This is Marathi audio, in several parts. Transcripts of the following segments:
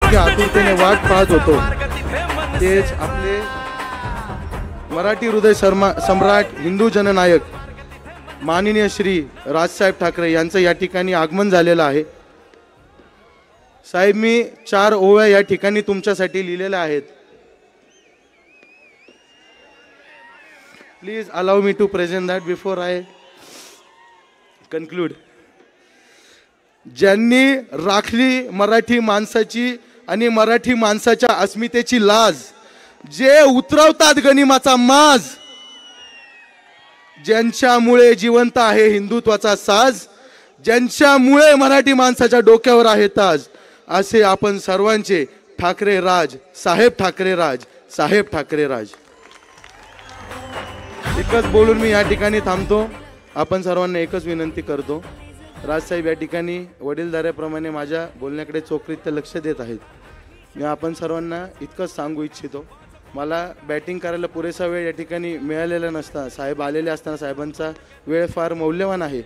इतक्या आतुरतेने वाट पाहत होतो तेच आपले मराठी हृदय सम्राट हिंदू जननायक माननीय श्री राजसाहेब ठाकरे यांचं या ठिकाणी आगमन झालेलं आहे। साहेब मी 4 ओव्या या ठिकाणी तुमच्यासाठी लिहिलेल्या आहेत। Please allow me to present that before I conclude. ज्यांनी राखली मराठी माणसाची आणि मराठी माणसाच्या अस्मितेची लाज, जे उतरवतात गनिमाचा माज, ज्यांच्यामुळे जिवंत आहे हिंदुत्वाचा साज, ज्यांच्यामुळे मराठी माणसाच्या डोक्यावर आहे ताज, असे आपण सर्वांचे ठाकरे राज, साहेब ठाकरे राज, साहेब ठाकरे राज। एकच बोलून मी या ठिकाणी थांबतो। आपण सर्वांना एकच विनंती करतो, राजसाहेब या ठिकाणी वडीलधाऱ्याप्रमाणे माझ्या बोलण्याकडे चोखरीत लक्ष देत आहेत। मी आपण सर्वांना इतकंच सांगू इच्छितो, मला बॅटिंग करायला पुरेसा वेळ या ठिकाणी मिळालेला नसता। साहेब आलेले असताना साहेबांचा वेळ फार मौल्यवान आहे।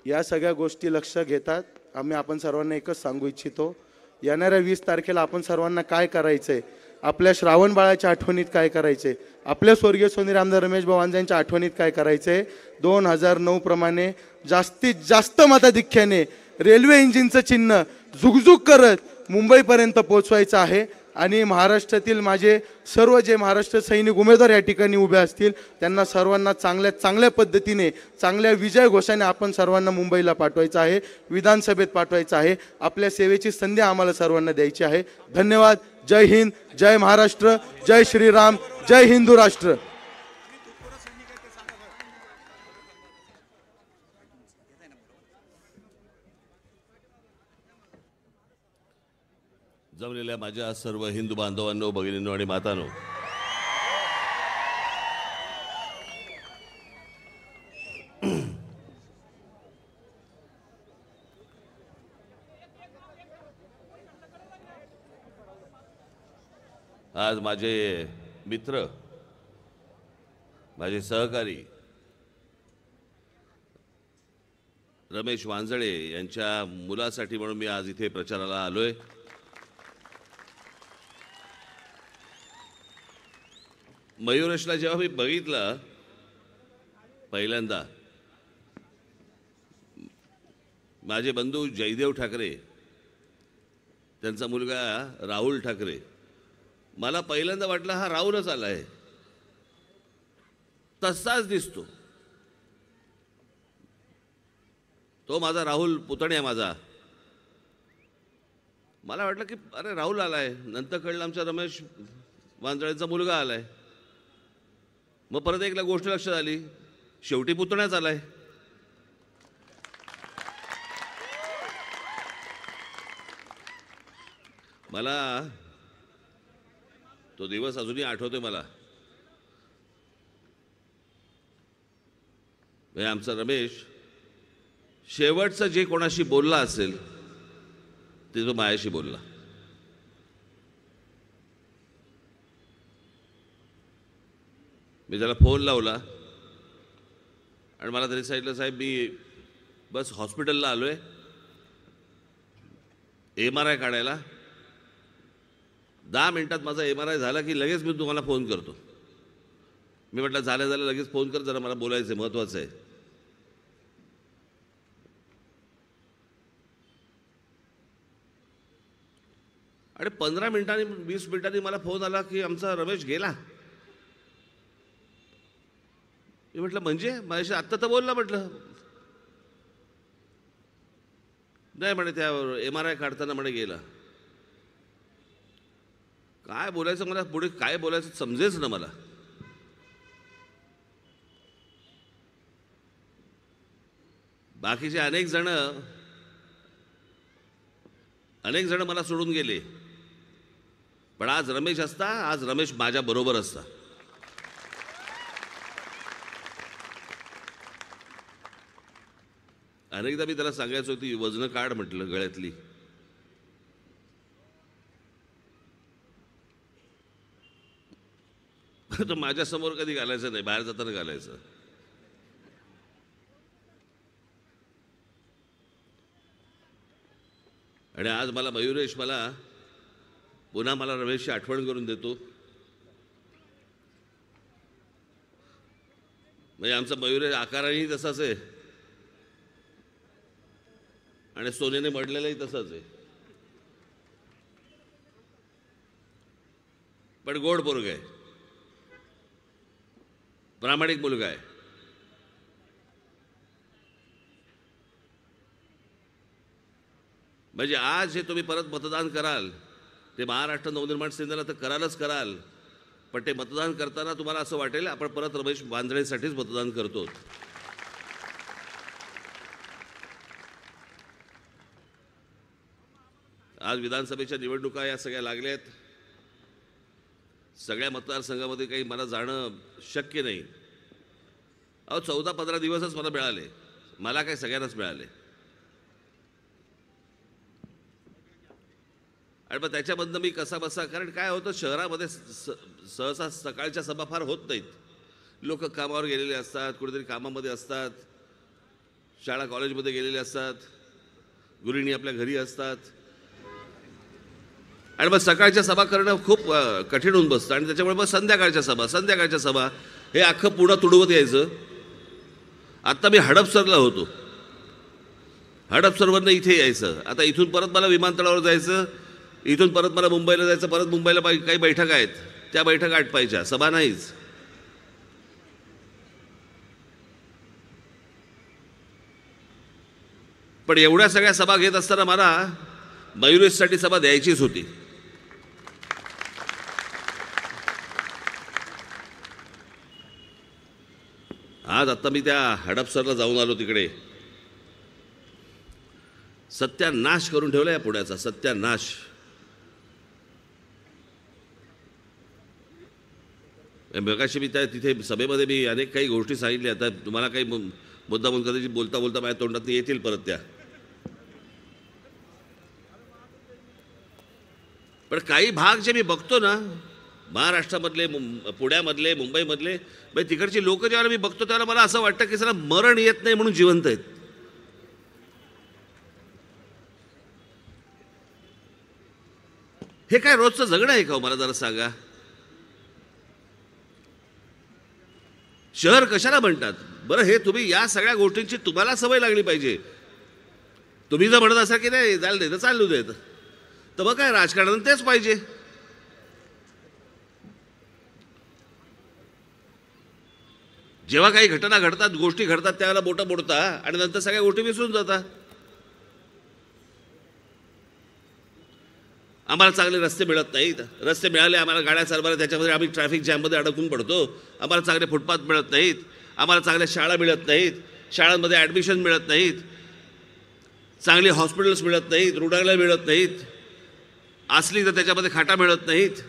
या सगळ्या गोष्टी लक्ष घेतात आम्ही आपण सर्वांना एकच सांगू इच्छितो, येणाऱ्या 20 तारखेला आपण सर्वांना काय करायचंय, आपल्या श्रावण बाळाच्या आठवणीत काय करायचंय, आपल्या स्वर्गीय सोनेरी आमदार रमेश भाऊ यांच्या आठवणीत काय करायचंय, 2009 प्रमाणे जास्तीत जास्त मताधिक्याने रेल्वे इंजिनचं चिन्ह झुकझुक करत मुंबईपर्यंत पोहोचवायचं आहे। आणि महाराष्ट्रातील माझे सर्व जे महाराष्ट्र सैनिक उमेदवार या ठिकाणी उभे असतील त्यांना सर्वांना चांगल्या पद्धतीने चांगल्या विजय घोषाने आपण सर्वांना मुंबईला पाठवायचं आहे, विधानसभेत पाठवायचं आहे। आपल्या सेवेची संधी आम्हाला सर्वांना द्यायची आहे। धन्यवाद। जय हिंद, जय महाराष्ट्र, जय श्रीराम, जय हिंदू राष्ट्र। जमलेल्या माझ्या सर्व हिंदू बांधवांनो, भगिनींनो आणि मातांनो, आज माझे मित्र, माझे सहकारी रमेश वांजळे यांच्या मुलासाठी म्हणून मी आज इथे प्रचाराला आलोय। मयुरेशला जेव्हा मी बघितलं पहिल्यांदा, माझे बंधू जयदेव ठाकरे त्यांचा मुलगा राहुल ठाकरे, मला पहिल्यांदा वाटलं हा राहुलच आलाय, तसाच दिसतो तो माझा राहुल पुतणे आहे माझा। मला वाटलं की अरे राहुल आलाय, नंतर कळलं आमचा रमेश वांजळेंचा मुलगा आलाय। मग परत एकला गोष्ट लक्षात आली, शेवटी पुतण्याच आलाय। मला तो दिवस अजूनही आठवतोय मला। आमचा रमेश शेवटचं जे कोणाशी बोलला असेल ते तो मायाशी बोलला। मी त्याला फोन लावला आणि मला तरी सांगितलं, साहेब मी बस हॉस्पिटलला आलोय MRI काढायला, 10 मिनिटात माझा MRI झाला की लगेच मी तुम्हाला फोन करतो। मी म्हटलं झालं लगेच फोन कर, जरा मला बोलायचं महत्त्वाचं आहे। आणि 15 मिनिटांनी 20 मिनिटांनी मला फोन आला की आमचा रमेश गेला। मी म्हटलं म्हणजे माझ्याशी आत्ता तर बोलला, म्हटलं नाही म्हणे त्या MRI काढताना म्हणे गेला। काय बोलायचं मला पुढे, काय बोलायचं समजेच ना मला। बाकीचे अनेक जण मला सोडून गेले, पण आज रमेश असता, आज रमेश माझ्या बरोबर असता। अनेकदा मी त्याला सांगायचो ती वजन काढ म्हटलं गळ्यातली, तर माझ्या समोर कधी घालायचं नाही, बाहेर जाताना घालायचं। आणि आज मला मयुरेश पुन्हा मला रमेशची आठवण करून देतो. म्हणजे आमचा मयुरेश आकारानेही तसाच आहे आणि सोन्याने मडलेलाही तसाच आहे, पण गोड पोरगा आहे, प्रामाणिक मुलगा आहे. म्हणजे आज हे तुम्ही परत मतदान कराल ते महाराष्ट्र नवनिर्माण सेनेला तर कराल, पण ते मतदान करताना तुम्हाला असं वाटेल आपण परत रमेश वांजळेसाठीच मतदान करतो. आज विधानसभेच्या निवडणुका या सगळ्या लागल्या आहेत. सगळ्या मतदारसंघामध्ये काही मला जाणं शक्य नाही. 14-15 दिवसच मला मिळाले, मला काय सगळ्यांनाच मिळाले. आणि मग त्याच्यामधनं मी कसा बसा, कारण काय होतं शहरामध्ये सहसा सकाळच्या सभा फार होत नाहीत. लोक कामावर गेलेले असतात, कुठेतरी कामामध्ये असतात, शाळा कॉलेजमध्ये गेलेले असतात, गृहिणी आपल्या घरी असतात, आणि मग सकाळच्या सभा करणं खूप कठीण होऊन बसतं. आणि त्याच्यामुळे मग संध्याकाळच्या सभा हे अख्खं पुढं तुडवत यायचं. आत्ता मी हडपसरला होतो, हडपसरवरनं इथे यायचं. आता इथून परत मला विमानतळावर जायचं, इथून परत मला मुंबईला जायचं. परत मुंबईला काही बैठका आहेत, त्या बैठका आटपायच्या, सभा नाहीच. पण एवढ्या सगळ्या सभा घेत असताना मला मयुरेशसाठी सभा द्यायचीच होती. आज आता मी त्या हडपसरला जाऊन आलो. तिकडे सत्यानाश करून ठेवला या पुण्याचा, सत्यानाश. मगाशी मी तिथे सभेमध्ये मी अनेक काही गोष्टी सांगितल्या. आता तुम्हाला काही मुद्दा कदाचित बोलता बोलता माझ्या तोंडात येतील परत त्या. पण काही भाग जे मी बघतो ना महाराष्ट्रामधले, पुण्यामधले, मुंबईमधले, म्हणजे तिकडची लोक जेव्हा मी बघतो त्यावेळेला मला असं वाटतं की सला मरण येत नाही म्हणून जिवंत आहेत. हे काय रोजचं जगणं आहे का? मला जरा सांगा. शहर कशाला म्हणतात बरं? हे तुम्ही या सगळ्या गोष्टींची तुम्हाला सवय लागली पाहिजे. तुम्ही जर म्हणत असाल की नाही चालू चालू देत, तर मग काय राजकारणानं तेच पाहिजे. जेव्हा काही घटना घडतात, गोष्टी घडतात, त्यावेळेला बोटं मोडता आणि नंतर सगळ्या गोष्टी विसरून जातात. आम्हाला चांगले रस्ते मिळत नाहीत, रस्ते मिळाले आम्हाला गाड्या चालवायला, त्याच्यामध्ये आम्ही ट्रॅफिक जॅममध्ये अडकून पडतो. आम्हाला चांगले फुटपाथ मिळत नाहीत, आम्हाला चांगल्या शाळा मिळत नाहीत, शाळांमध्ये ॲडमिशन मिळत नाहीत, चांगली हॉस्पिटल्स मिळत नाहीत, रुग्णालय मिळत नाहीत, असली तर त्याच्यामध्ये खाटा मिळत नाहीत.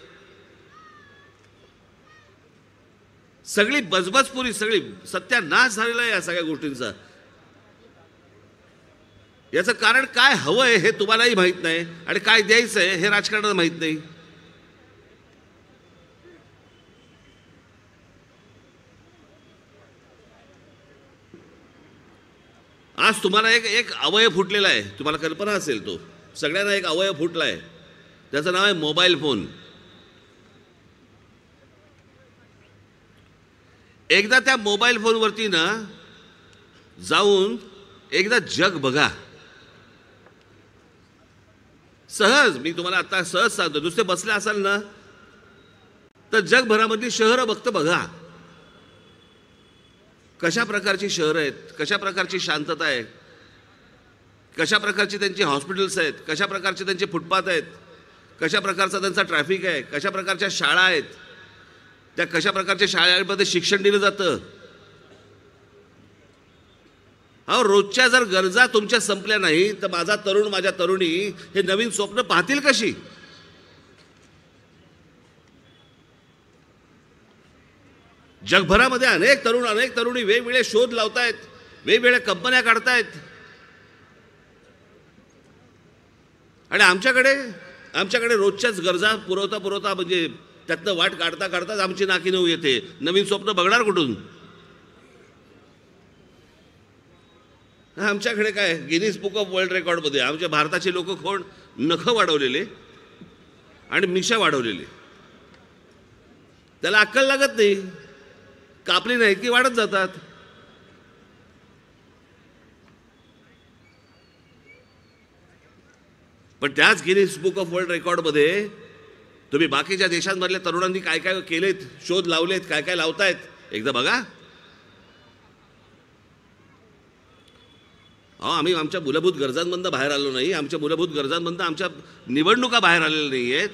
सगळी बजबजपुरी, सगळी सत्यानाश झालेला आहे या सगळ्या गोष्टींचा. याचं कारण काय हवंय हे तुम्हालाही माहित नाही आणि काय द्यायचं आहे हे राजकारणाला माहित नाही. आज तुम्हाला एक अवयव फुटलेला आहे, तुम्हाला कल्पना असेल. तो सगळ्यांना एक अवयव फुटला आहे, त्याचं नाव आहे मोबाईल फोन. एकदा त्या मोबाईल फोनवरती ना जाऊन एकदा जग बघा. सहज मी तुम्हाला आता सहज सांगतो, नुसते बसले असाल ना तर जगभरामधली शहरं बघा. कशा प्रकारची शहरं आहेत, कशा प्रकारची शांतता आहे, कशा प्रकारची त्यांची हॉस्पिटल्स आहेत, कशा प्रकारचे त्यांचे फुटपाथ आहेत, कशा प्रकारचा त्यांचा ट्रॅफिक आहे, कशा प्रकारच्या शाळा आहेत, त्या कशा प्रकारच्या शाळांमध्ये शिक्षण दिलं जातं. अहो रोजच्या जर गरजा तुमच्या संपल्या नाही तर माझा तरुण, माझ्या तरुणी हे नवीन स्वप्न पाहतील कशी? जगभरामध्ये अनेक तरुण, अनेक तरुणी वेगवेगळे शोध लावतायत, वेगवेगळ्या कंपन्या काढतायत, आणि आमच्याकडे रोजच्याच गरजा पुरवता म्हणजे त्यातनं वाट काढता काढताच आमची नाकी नऊ येते. नवीन स्वप्न बघणार कुठून? आमच्याकडे काय गिनीज बुक ऑफ वर्ल्ड रेकॉर्डमध्ये आमच्या भारताचे लोक कोण? नखं वाढवलेले आणि मिशा वाढवलेली. त्याला अक्कल लागत नाही, कापली नाही की वाढत जातात. पण त्याच गिनीज बुक ऑफ वर्ल्ड रेकॉर्डमध्ये तुम्ही बाकीच्या देशांमधल्या तरुणांनी काय काय केलेत, शोध लावलेत, काय काय लावतायत एकदा बघा. आम्ही आमच्या मूलभूत गरजांमधून बाहेर आलो नाही. आमच्या मूलभूत गरजांमधून आमच्या निवडणुका बाहेर आलेल्या नाही आहेत.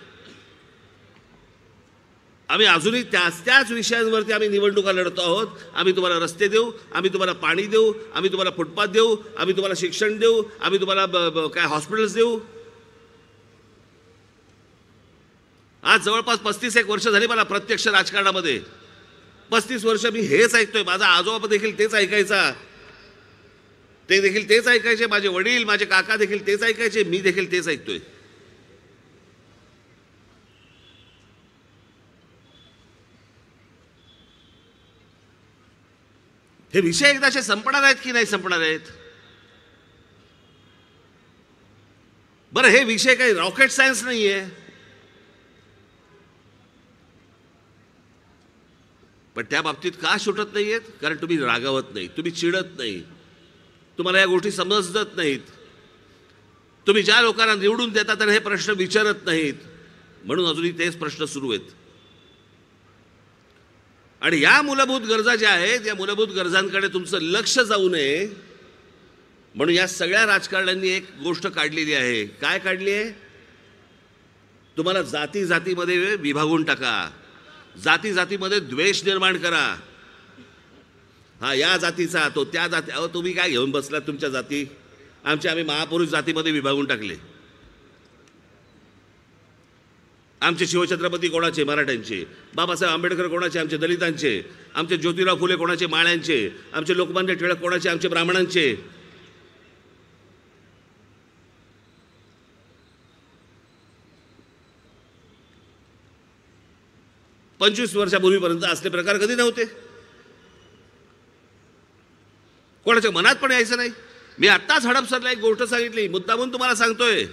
आम्ही अजूनही त्याच विषयांवरती आम्ही निवडणुका लढतो आहोत. आम्ही तुम्हाला रस्ते देऊ, आम्ही तुम्हाला पाणी देऊ, आम्ही तुम्हाला फुटपाथ देऊ, आम्ही तुम्हाला शिक्षण देऊ, आम्ही तुम्हाला काय हॉस्पिटल्स देऊ. आज जवळपास 35 वर्ष झाली मला प्रत्यक्ष राजकारणामध्ये. 35 वर्ष मी हेच ऐकतोय. माझा आजोबा देखील तेच ऐकायचा, ते देखील तेच ऐकायचे, माझे वडील माझे काका देखील तेच ऐकायचे, मी देखील तेच ऐकतोय. हे विषय एकदाचे संपणार आहेत की नाही संपणार आहेत? बरं, हे विषय काही रॉकेट सायन्स नाहीये. पण त्या बाबतीत का सुटत नाहीयेत? कारण तुम्ही रागावत नाही, तुम्ही चिडत नाही, तुम्हाला या गोष्टी समजत नाहीत. तुम्ही ज्या लोकांना निवडून देता त्यांना हे प्रश्न विचारत नाहीत, म्हणून अजूनही तेच प्रश्न सुरू आहेत. आणि या मूलभूत गरजा ज्या आहेत, या मूलभूत गरजांकडे तुमचं लक्ष जाऊ नये म्हणून या सगळ्या राजकारण्यांनी एक गोष्ट काढलेली आहे. काय काढली आहे? तुम्हाला जाती जातीमध्ये विभागून टाका, जाती जातीमध्ये द्वेष निर्माण करा. हा या जातीचा, तो त्या जाती. अहो तुम्ही काय घेऊन बसलात तुमच्या जाती? आम्ही महापुरुष जातीमध्ये विभागून टाकले. आमचे शिवछत्रपती कोणाचे? मराठ्यांचे. बाबासाहेब आंबेडकर कोणाचे? आमचे दलितांचे. आमचे ज्योतिराव फुले कोणाचे? माळ्यांचे. आमचे लोकमान्य टिळक कोणाचे? आमचे ब्राह्मणांचे. पंचवीस वर्षापूर्वीपर्यंत असले प्रकार कधी नव्हते. कोणाच्या मनात पण यायचं नाही. मी आत्ताच हडपसरला एक गोष्ट सांगितली, मुद्दामून तुम्हाला सांगतोय.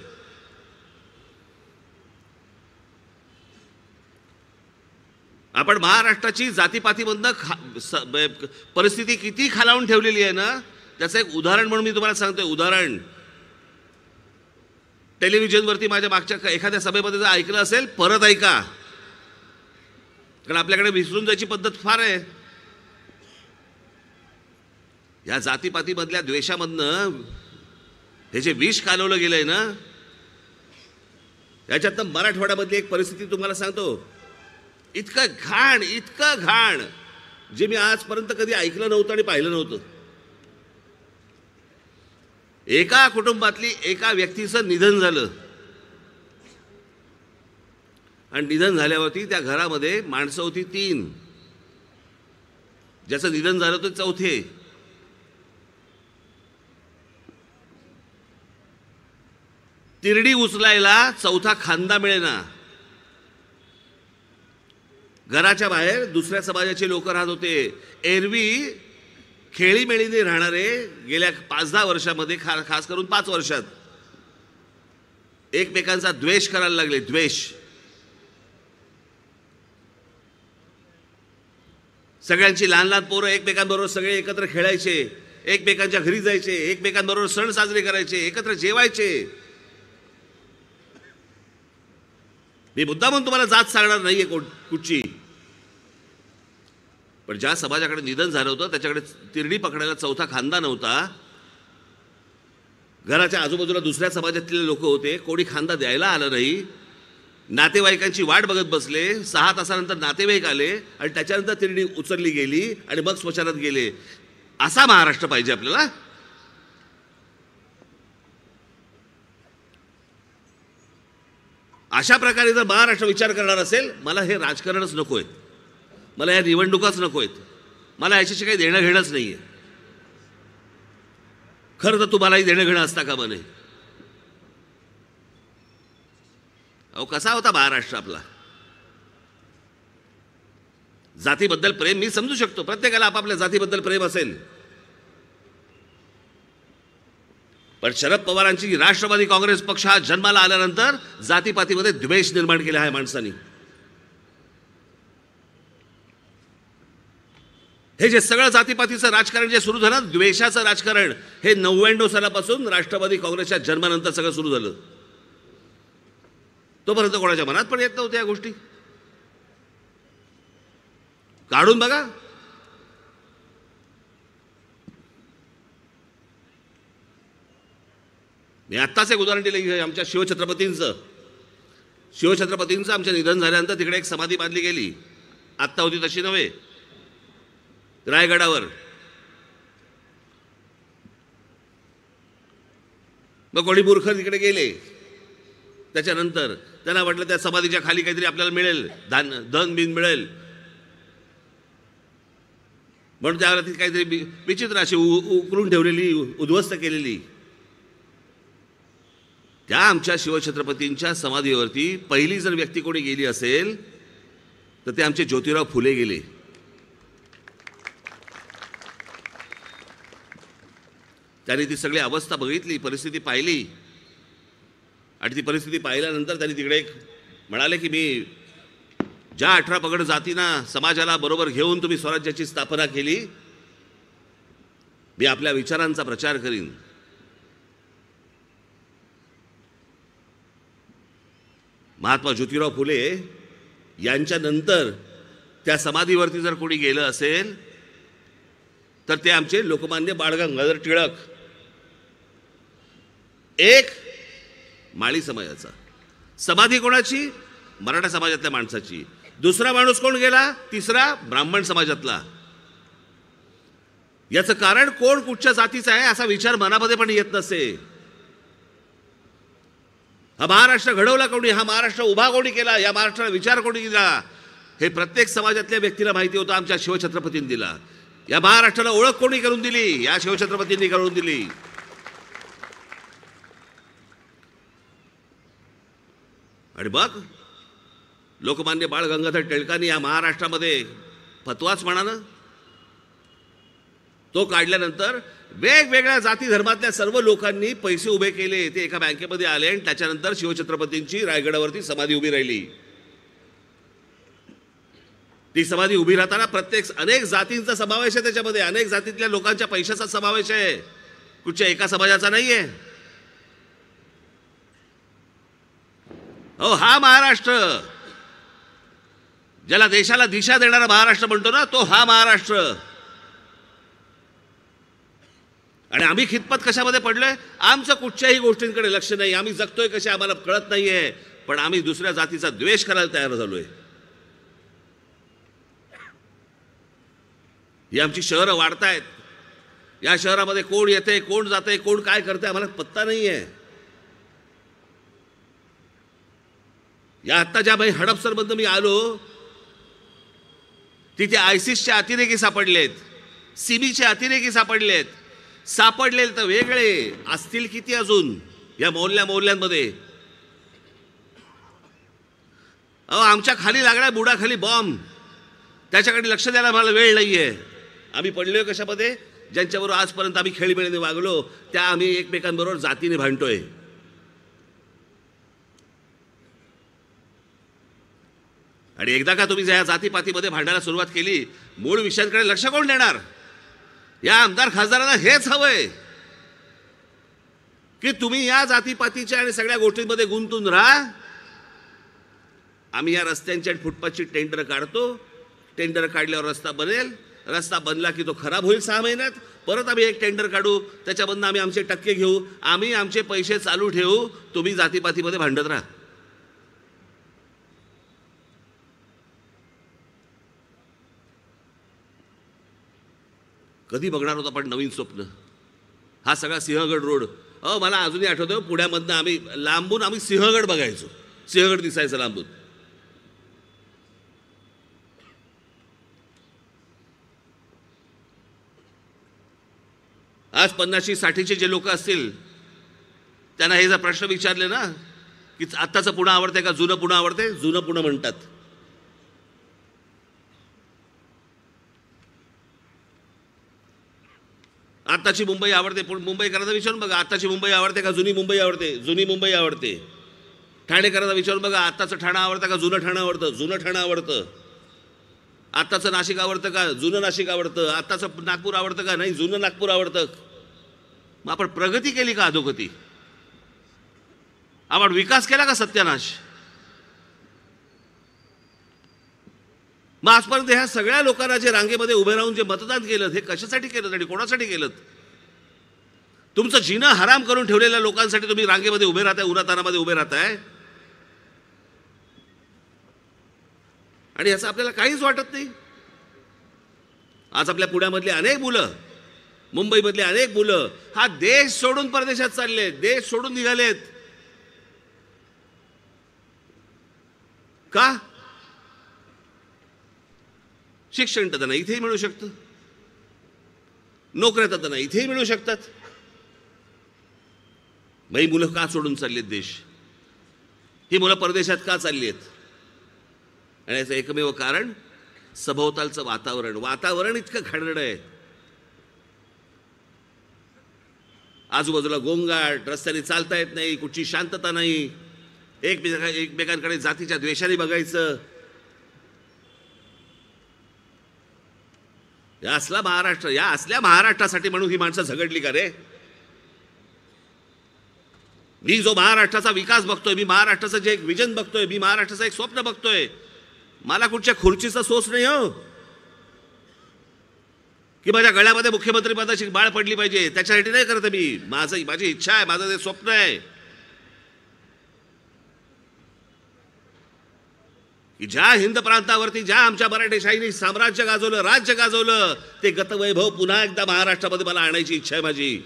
आपण महाराष्ट्राची जातीपातीमधनं परिस्थिती किती खालावून ठेवलेली आहे ना, त्याचं एक उदाहरण म्हणून मी तुम्हाला सांगतोय. उदाहरण टेलिव्हिजनवरती माझ्या मागच्या एखाद्या सभेमध्ये जर ऐकलं असेल, परत ऐका, कारण आपल्याकडे विसरून जायची पद्धत फार आहे. या जातीपातीमधल्या द्वेषामधनं हे जे विष कालवलं गेलंय ना, याच्यातनं मराठवाड्यामधली एक परिस्थिती तुम्हाला सांगतो. इतकं घाण जे मी आजपर्यंत कधी ऐकलं नव्हतं आणि पाहिलं नव्हतं. एका कुटुंबातली एका व्यक्तीचं निधन झालं आणि निधन झाल्यावरती त्या घरामध्ये माणसं होती 3. ज्याचं निधन झालं होतं 4. तिरडी उचलायला 4था खांदा मिळेना. घराच्या बाहेर दुसऱ्या समाजाचे लोक राहत होते. एरवी खेळीमेळीने राहणारे गेल्या 5-10 वर्षामध्ये, खास करून 5 वर्षात एकमेकांचा द्वेष करायला लागले. द्वेष. सगळ्यांची लहान लहान पोरं एकमेकांबरोबर सगळे एकत्र खेळायचे, एकमेकांच्या घरी जायचे, एकमेकांबरोबर सण साजरे करायचे, एकत्र जेवायचे. मी मुद्दामून तुम्हाला जात सांगणार नाहीये कुठची, पण ज्या समाजाकडे निधन झालं होतं त्याच्याकडे तिरडी पकडायला 4था खांदा नव्हता. घराच्या आजूबाजूला दुसऱ्या समाजातले लोक होते, कोणी खांदा द्यायला आलं नाही. नातेवाईकांची वाट बघत बसले. 6 तासानंतर नातेवाईक आले आणि त्याच्यानंतर तिरडी उचलली गेली आणि मग स्मशानात गेले. असा महाराष्ट्र पाहिजे आपल्याला. अशा प्रकारे जर महाराष्ट्र विचार करणार असेल, मला हे राजकारणच नकोय, मला या निवडणुकाच नकोयत, मला याच्याशी काही देणं घेणंच नाहीये. खरं तर तुम्हालाही देणं घेणं असता कामा नये. अहो कसा होता महाराष्ट्र आपला? जातीबद्दल प्रेम मी समजू शकतो, प्रत्येकाला आपापल्या जातीबद्दल प्रेम असेल, पण शरद पवारांची राष्ट्रवादी काँग्रेस पक्ष हा जन्माला आल्यानंतर जातीपातीमध्ये द्वेष निर्माण केला आहे माणसांनी. हे जे सगळं जातीपातीचं राजकारण जे सुरू झालं, द्वेषाचं राजकारण, हे 99 सालापासून राष्ट्रवादी काँग्रेसच्या जन्मानंतर सगळं सुरू झालं. तोपर्यंत कोणाच्या मनात पण येत नव्हत्या या गोष्टी. काढून बघा. मी आत्ताच एक उदाहरण दिलं आमच्या शिवछत्रपतींचं आमच्या निधन झाल्यानंतर तिकडे एक समाधी बांधली गेली. आत्ता होती तशी नव्हे, रायगडावर. मग कोणी मूर्ख तिकडे गेले. त्याच्यानंतर त्यांना वाटलं त्या समाधीच्या खाली काहीतरी आपल्याला मिळेल, धन बिन मिळेल, म्हणून त्यावेळेला ती काहीतरी विचित्र अशी उकरून ठेवलेली, उद्ध्वस्त केलेली. त्या आमच्या शिवछत्रपतींच्या समाधीवरती पहिली जर व्यक्ती कोणी गेली असेल तर ते आमचे ज्योतिराव फुले गेले. त्यांनी ती सगळी अवस्था बघितली, परिस्थिती पाहिली, आणि ती परिस्थिती पाहिल्यानंतर त्यांनी तिकडे म्हणाले की मी ज्या 18 पगड जातींना समाजाला बरोबर घेऊन तुम्ही स्वराज्याची स्थापना केली, मी आपल्या विचारांचा प्रचार करीन. महात्मा ज्योतिराव फुले यांच्या नंतर त्या समाधीवरती जर कोणी गेलं असेल तर ते आमचे लोकमान्य बाळ गंगाधर टिळक. एक माळी समाजाचा समाधी कोणाची? मराठा समाजातल्या माणसाची. दुसरा माणूस कोण गेला? तिसरा ब्राह्मण समाजातला. याचं कारण कोण कुठच्या जातीचा आहे असा विचार मनामध्ये पण येत नसे. हा महाराष्ट्र घडवला कोणी? हा महाराष्ट्र उभा कोणी केला? या महाराष्ट्राला विचार कोणी दिला? हे प्रत्येक समाजातल्या व्यक्तीला माहिती होतं. आमच्या शिवछत्रपतींनी दिला. या महाराष्ट्राला ओळख कोणी करून दिली? या शिवछत्रपतींनी करून दिली. आणि मग लोकमान्य बाळ गंगाधर टिळकांनी या महाराष्ट्रामध्ये फतवाच म्हणानं तो काढल्यानंतर वेगवेगळ्या जाती धर्मातल्या सर्व लोकांनी पैसे उभे केले. ते एका बँकेमध्ये आले आणि त्याच्यानंतर शिवछत्रपतींची रायगडावरती समाधी उभी राहिली. ती समाधी उभी राहताना अनेक जातींचा समावेश आहे त्याच्यामध्ये. अनेक जातीतल्या लोकांच्या पैशाचा समावेश आहे, कुठच्या एका समाजाचा नाहीये. हो, हा महाराष्ट्र ज्याला देशाला दिशा देणारा महाराष्ट्र म्हणतो ना, तो हा महाराष्ट्र. आणि आम्ही खितपत कशामध्ये पडलोय? आमचं कुठच्याही गोष्टींकडे लक्ष नाही. आम्ही जगतोय कसे आम्हाला कळत नाहीये, पण आम्ही दुसऱ्या जातीचा द्वेष करायला तयार झालोय. ही आमची शहरं वाढतायत. या शहरामध्ये कोण येते, कोण जाते, कोण काय करते आम्हाला पत्ता नाहीये. या आत्ता ज्या बाई हडपसरमधून मी आलो तिथे आयसिसचे अतिरेकी सापडलेत, सीबीचे अतिरेकी सापडलेत. सापडलेले तर वेगळे असतील किती अजून या मोहल्ल्यांमध्ये. आमच्या खाली लागलाय बुडाखाली बॉम्ब, त्याच्याकडे लक्ष द्यायला मला वेळ नाहीये. आम्ही पडलोय कशामध्ये? ज्यांच्याबरोबर आजपर्यंत आम्ही खेळीमेळीने वागलो त्या आम्ही एकमेकांबरोबर जातीने भांडतोय. आणि एकदा का तुम्ही या जातीपातीमध्ये भांडायला सुरुवात केली, मूळ विषयांकडे लक्ष कोण देणार? या आमदार खासदारांना हेच हवंय की तुम्ही या जातीपातीच्या आणि सगळ्या गोष्टींमध्ये गुंतून राहा. आम्ही या रस्त्यांची आणि फुटपाथची टेंडर काढतो. टेंडर काढल्यावर रस्ता बनेल. रस्ता बनला की तो खराब होईल 6 महिन्यात. परत आम्ही एक टेंडर काढू, त्याच्यामधनं आम्ही आमचे टक्के घेऊ, आम्ही आमचे पैसे चालू ठेवू. तुम्ही जातीपातीमध्ये भांडत राहा. कधी बघणार होता पण नवीन स्वप्न? हा सगळा सिंहगड रोड. मला अजूनही आठवतं, पुण्यामधनं आम्ही लांबून आम्ही सिंहगड बघायचो. सिंहगड दिसायचं लांबून. आज 50-60चे जे लोक असतील त्यांना हे जर प्रश्न विचारले ना की आत्ताचं पुणे आवडतंय का जुनं पुणे आवडतंय, जुनं पुणे म्हणतात. आत्ताची मुंबई आवडते, पण मुंबईकरांचा विचारून बघा, आत्ताची मुंबई आवडते का जुनी मुंबई आवडते? जुनी मुंबई आवडते. ठाणेकरांचा विचारून बघा, आत्ताचं ठाणं आवडतं का जुनं ठाणं आवडतं? जुनं ठाणं आवडतं. आत्ताचं नाशिक आवडतं का जुनं नाशिक आवडतं? आत्ताचं नागपूर आवडतं का नाही जुनं नागपूर आवडतं? मग आपण प्रगती केली का अधोगती? आपण विकास केला का सत्यानाश? मग आजपर्यंत ह्या सगळ्या लोकांना जे रांगेमध्ये उभे राहून जे मतदान केलं, हे कशासाठी केलं आणि कोणासाठी केलं? तुमचं जिणं हराम करून ठेवलेल्या लोकांसाठी तुम्ही रांगेमध्ये उभे राहताय, उन्हातानामध्ये उभे राहताय, आणि याचं आपल्याला काहीच वाटत नाही. आज आपल्या पुण्यामधली अनेक मुलं, मुंबईमधली अनेक मुलं हा देश सोडून परदेशात चाललेत, देश सोडून निघालेत. का? शिक्षण तर त्यांना इथेही मिळू शकतं, नोकऱ्या तर त्यांना इथेही मिळू शकतात. मग ही मुलं का सोडून चाललीत देश? ही मुलं परदेशात का चालली आहेत? आणि याचं एकमेव कारण सभोवतालचं वातावरण. वातावरण इतकं घाणेरडं आहे. आजूबाजूला गोंगाट, रस्त्याने चालता येत नाही, कुठची शांतता नाही, एकमेकांकडे जातीच्या द्वेषाने बघायचं. या असला महाराष्ट्र, या असल्या महाराष्ट्रासाठी म्हणून ही माणसं झगडली का रे? मी जो महाराष्ट्राचा विकास बघतोय, मी महाराष्ट्राचं जे एक विजन बघतोय, मी महाराष्ट्राचं एक स्वप्न बघतोय, मला कुठच्या खुर्चीचा सोच नाही हो, की माझ्या गळ्यामध्ये मुख्यमंत्री पदाची बाळ पडली पाहिजे, त्याच्यासाठी नाही करत मी. माझी इच्छा आहे, माझं ते स्वप्न आहे की ज्या हिंद प्रांतावरती ज्या आमच्या मराठेशाहीने साम्राज्य गाजवलं, राज्य गाजवलं, ते गतवैभव पुन्हा एकदा महाराष्ट्रामध्ये मला आणायची इच्छा आहे माझी.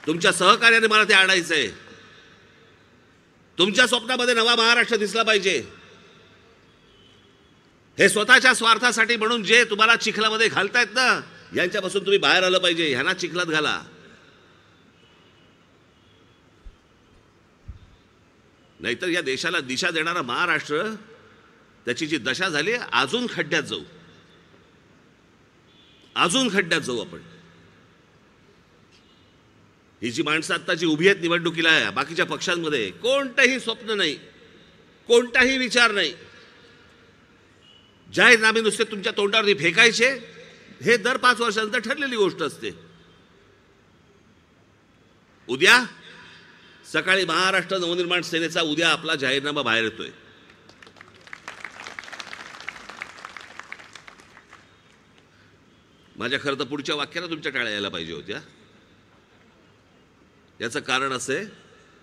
तुमच्या सहकार्याने मला ते आणायचंय. तुमच्या स्वप्नामध्ये नवा महाराष्ट्र दिसला पाहिजे. हे स्वतःच्या स्वार्थासाठी म्हणून जे तुम्हाला चिखलामध्ये घालतायत ना, यांच्यापासून तुम्ही बाहेर आलं पाहिजे. ह्यांना चिखलात घाला. नाहीतर या देशाला दिशा देणारा महाराष्ट्र, त्याची जी दशा झाली, अजून खड्ड्यात जाऊ, अजून खड्ड्यात जाऊ आपण. ही जी माणसं आता जी उभी आहेत निवडणुकीला, बाकीच्या पक्षांमध्ये कोणतंही स्वप्न नाही, कोणताही विचार नाही. जाहीरनामे नुसते तुमच्या तोंडावरती फेकायचे, हे दर 5 वर्षांनंतर ठरलेली गोष्ट असते. उद्या सकाळी महाराष्ट्र नवनिर्माण सेनेचा उद्या आपला जाहीरनामा बाहेर येतोय. माझ्या खरं तर पुढच्या वाक्याला तुमच्या टाळ्या यायला पाहिजे होत्या. याचं कारण असे,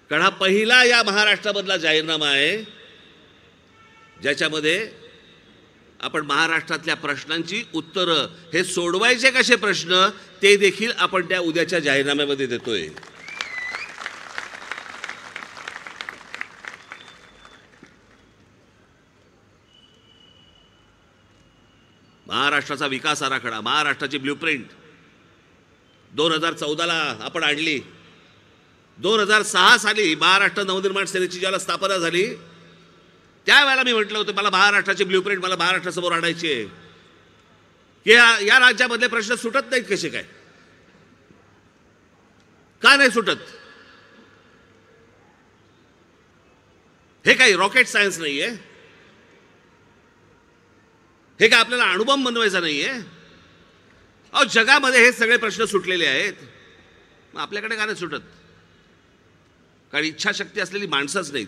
कारण हा पहिला या महाराष्ट्रामधला जाहीरनामा आहे ज्याच्यामध्ये आपण महाराष्ट्रातल्या प्रश्नांची उत्तरं, हे सोडवायचे कसे प्रश्न, ते देखील आपण त्या उद्याच्या जाहीरनाम्यामध्ये देतोय. महाराष्ट्राचा विकास आराखडा, महाराष्ट्राची ब्ल्यूप्रिंट 2014ला आपण आणली. 2006 साली महाराष्ट्र नवनिर्माण सेनेची ज्याला स्थापना झाली, त्यावेळेला मी म्हटलं होतं, मला महाराष्ट्राची ब्ल्यूप्रिंट मला महाराष्ट्रासमोर आणायची आहे, की या राज्यामधले प्रश्न सुटत नाहीत कसे काय, का नाही सुटत? हे काही रॉकेट सायन्स नाहीये, हे काय आपल्याला अणुबॉम्ब बनवायचा नाहीये. अहो, जगामध्ये हे सगळे प्रश्न सुटलेले आहेत, मग आपल्याकडे का नाही सुटत? कारण इच्छाशक्ती असलेली माणसंच नाहीत.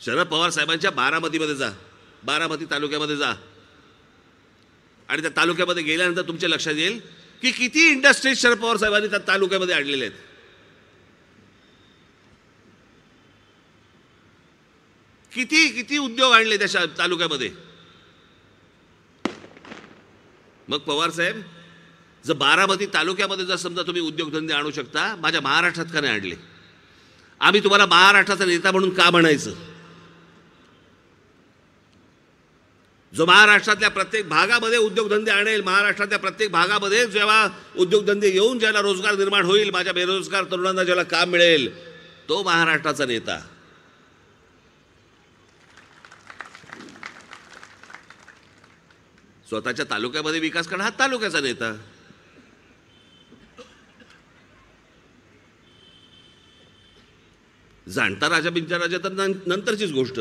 शरद पवार साहेबांच्या बारामतीमध्ये जा, बारामती तालुक्यामध्ये जा, आणि त्या तालुक्यामध्ये गेल्यानंतर तुमच्या लक्षात येईल की किती इंडस्ट्रीज शरद पवार साहेबांनी त्या तालुक्यामध्ये आणलेले आहेत. किती किती उद्योग आणले त्या तालुक्यामध्ये. मग पवार साहेब, जर बारामती तालुक्यामध्ये जर समजा तुम्ही उद्योगधंदे आणू शकता, माझ्या महाराष्ट्रात का नाही आणले? आम्ही तुम्हाला महाराष्ट्राचा नेता म्हणून का म्हणायचं? जो महाराष्ट्रातल्या प्रत्येक भागामध्ये उद्योगधंदे आणेल, महाराष्ट्रातल्या प्रत्येक भागामध्ये जेव्हा उद्योगधंदे येऊन ज्याला रोजगार निर्माण होईल, माझ्या बेरोजगार तरुणांना ज्याला काम मिळेल, तो महाराष्ट्राचा नेता. स्वतःच्या तालुक्यामध्ये विकास करणं हा तालुक्याचा नेता. जाणता राजा बिंचा राजा तर नंतरचीच गोष्ट.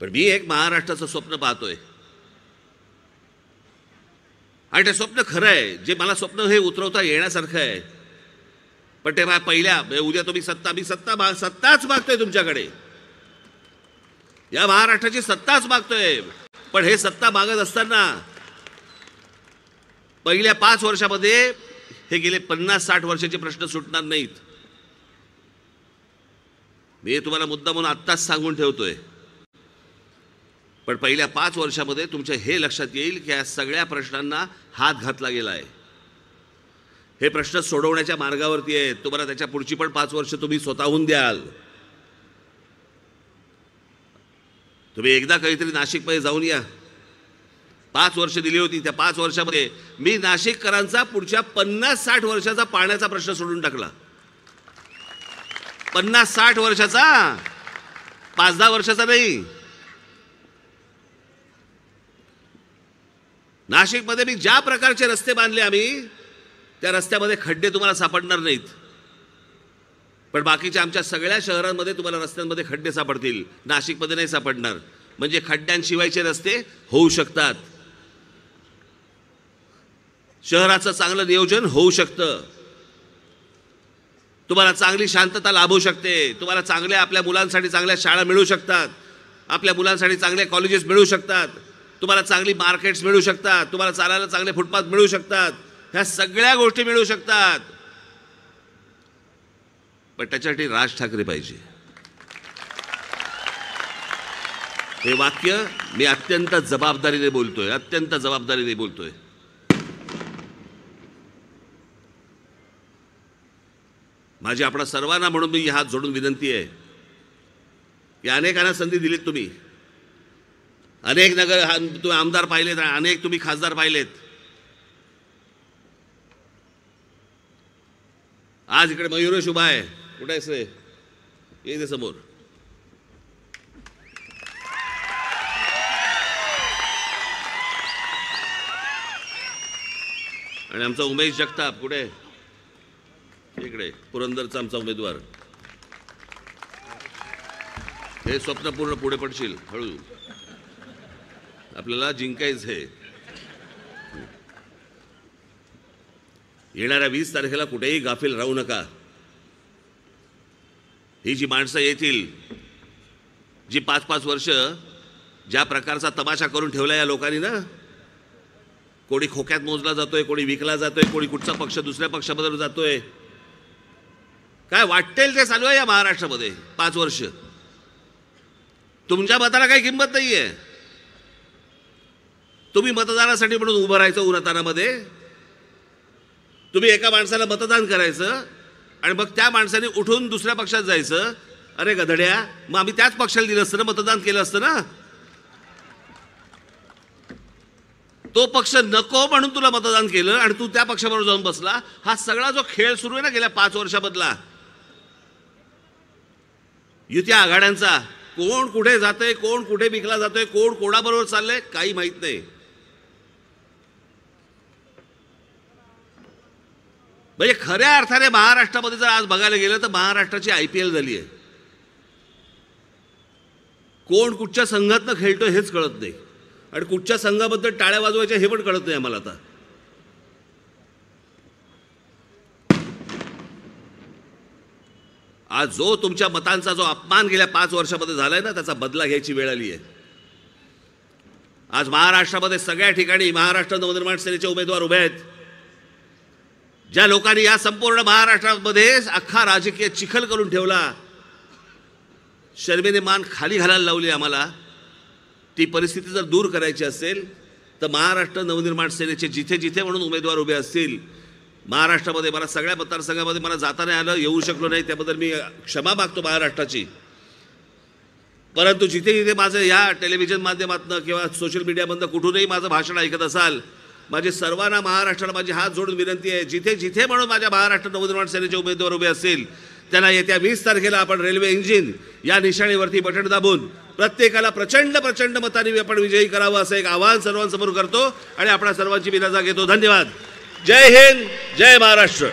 पण मी एक महाराष्ट्राचं स्वप्न पाहतोय आणि ते स्वप्न खरं आहे. जे मला स्वप्न हे उतरवता येण्यासारखं आहे. पण ते पहिल्या उद्या तुम्ही सत्ताच मागतोय तुमच्याकडे. या महाराष्ट्राची सत्ताच मागतोय. पण हे सत्ता मागत असताना पहिल्या 5 वर्षामध्ये हे गेले 50-60 वर्षाचे प्रश्न सुटणार नाहीत. मी तुम्हाला मुद्दा म्हणून आत्ताच सांगून ठेवतोय. पण पहिल्या 5 वर्षामध्ये तुमच्या हे लक्षात येईल की या सगळ्या प्रश्नांना हात घातला गेला आहे. हे प्रश्न सोडवण्याच्या मार्गावरती आहेत. तुम्हाला त्याच्या पुढची पण 5 वर्ष तुम्ही स्वतःहून द्याल. तुम्ही एकदा काहीतरी नाशिकमध्ये जाऊन या. 5 वर्ष दिली होती. त्या 5 वर्षामध्ये मी नाशिककरांचा पुढच्या 50-60 वर्षाचा पाण्याचा प्रश्न सोडून टाकला. 50-60 वर्षाचा, 5-10 वर्षाचा नाही. नाशिकमध्ये मी ज्या प्रकारचे रस्ते बांधले आम्ही, त्या रस्त्यामध्ये खड्डे तुम्हाला सापडणार नाहीत. पण बाकीच्या आमच्या सगळ्या शहरांमध्ये तुम्हाला रस्त्यांमध्ये खड्डे सापडतील. नाशिकमध्ये नाही सापडणार. म्हणजे खड्ड्यांशिवायचे रस्ते होऊ शकतात. शहराचं चांगलं नियोजन होऊ शकतं. तुम्हाला चांगली शांतता लाभू शकते. तुम्हाला चांगल्या आपल्या मुलांसाठी चांगल्या शाळा मिळू शकतात. आपल्या मुलांसाठी चांगले कॉलेजेस मिळू शकतात. तुम्हाला चांगली मार्केट्स मिळू शकतात. तुम्हाला चालायला चांगले फुटपाथ मिळू शकतात. ह्या सगळ्या गोष्टी मिळू शकतात. पण त्याच्यासाठी राज ठाकरे पाहिजे. हे वाक्य मी अत्यंत जबाबदारीने बोलतोय. अत्यंत जबाबदारीने बोलतोय. माझी आपणा सर्वांना म्हणून मी हात जोडून विनंती आहे की अनेकांना संधी दिलीत तुम्ही. अनेक तुम्ही आमदार पाहिलेत. अनेक तुम्ही खासदार पाहिलेत. आज इकडे मयुरेश उभा आहे. कुठे आहेस रे? ये समोर. आणि आमचा उमेश जगताप कुठे? इकडे पुरंदरचा आमचा उमेदवार. हे स्वप्न पूर्ण पुढे पडशील. हळू, आपल्याला जिंकायचं आहे. येणाऱ्या 20 तारखेला कुठेही गाफील राहू नका. ही जी माणसं येतील, जी 5-5 वर्ष ज्या प्रकारचा तमाशा करून ठेवला या लोकांनी ना, कोणी खोक्यात मोजला जातोय, कोणी विकला जातोय, कोणी कुठचा पक्ष दुसऱ्या पक्षाबद्दल जातोय. काय वाटेल ते चालू आहे या महाराष्ट्रामध्ये 5 वर्ष. तुमच्या मताला काही किंमत नाहीये. तुम्ही मतदानासाठी म्हणून उभं राहायचं उन्हातानामध्ये. तुम्ही एका माणसाला मतदान करायचं आणि मग त्या माणसाने उठून दुसऱ्या पक्षात जायचं. अरे गधड्या, मग आम्ही त्याच पक्षाला दिलं असतं ना, मतदान केलं असतं ना. तो पक्ष नको म्हणून तुला मतदान केलं आणि तू त्या पक्षाबरोबर जाऊन बसला. हा सगळा जो खेळ सुरू आहे ना गेल्या 5 वर्षामधला, युती आघाड्यांचा, कोण कुठे जातंय, कोण कुठे विकला जातोय, कोण कोणाबरोबर चाललंय, काही माहित नाही. म्हणजे खऱ्या अर्थाने महाराष्ट्रामध्ये जर आज बघायला गेलं तर महाराष्ट्राची IPL झाली आहे. कोण कुठच्या संघातनं खेळतोय हेच कळत नाही आणि कुठच्या संघाबद्दल टाळ्या वाजवायच्या हे पण कळत नाही आम्हाला आता. आज जो तुमच्या मतांचा जो अपमान गेल्या 5 वर्षामध्ये झालाय ना, त्याचा बदला घ्यायची वेळ आली आहे. आज महाराष्ट्रामध्ये सगळ्या ठिकाणी महाराष्ट्र नवनिर्माण सेनेचे उमेदवार उभे आहेत. ज्या लोकांनी या संपूर्ण महाराष्ट्रामध्ये अख्खा राजकीय चिखल करून ठेवला, शर्मेने मान खाली घालायला लावली आम्हाला, ती परिस्थिती जर दूर करायची असेल तर महाराष्ट्र नवनिर्माण सेनेचे जिथे जिथे म्हणून उमेदवार उभे असतील महाराष्ट्रामध्ये, मला सगळ्या मतदारसंघामध्ये मला जाता नाही आलं, येऊ शकलो नाही, त्याबद्दल मी क्षमा मागतो महाराष्ट्राची. परंतु जिथे जिथे माझं या टेलिव्हिजन माध्यमातून किंवा सोशल मीडियामधनं कुठूनही माझं भाषण ऐकत असाल, माझी सर्वांना महाराष्ट्राला माझी हात जोडून विनंती आहे, जिथे जिथे म्हणून माझ्या महाराष्ट्र नवनिर्माण सेनेचे उमेदवार उभे असतील त्यांना येत्या 20 तारखेला आपण रेल्वे इंजिन या निशाणीवरती बटन दाबून प्रत्येकाला प्रचंड प्रचंड मताने आपण विजयी करावं असं एक आवाहन सर्वांसमोर करतो आणि आपल्या सर्वांची मी रजा घेतो. धन्यवाद. जय हिंद, जय महाराष्ट्र.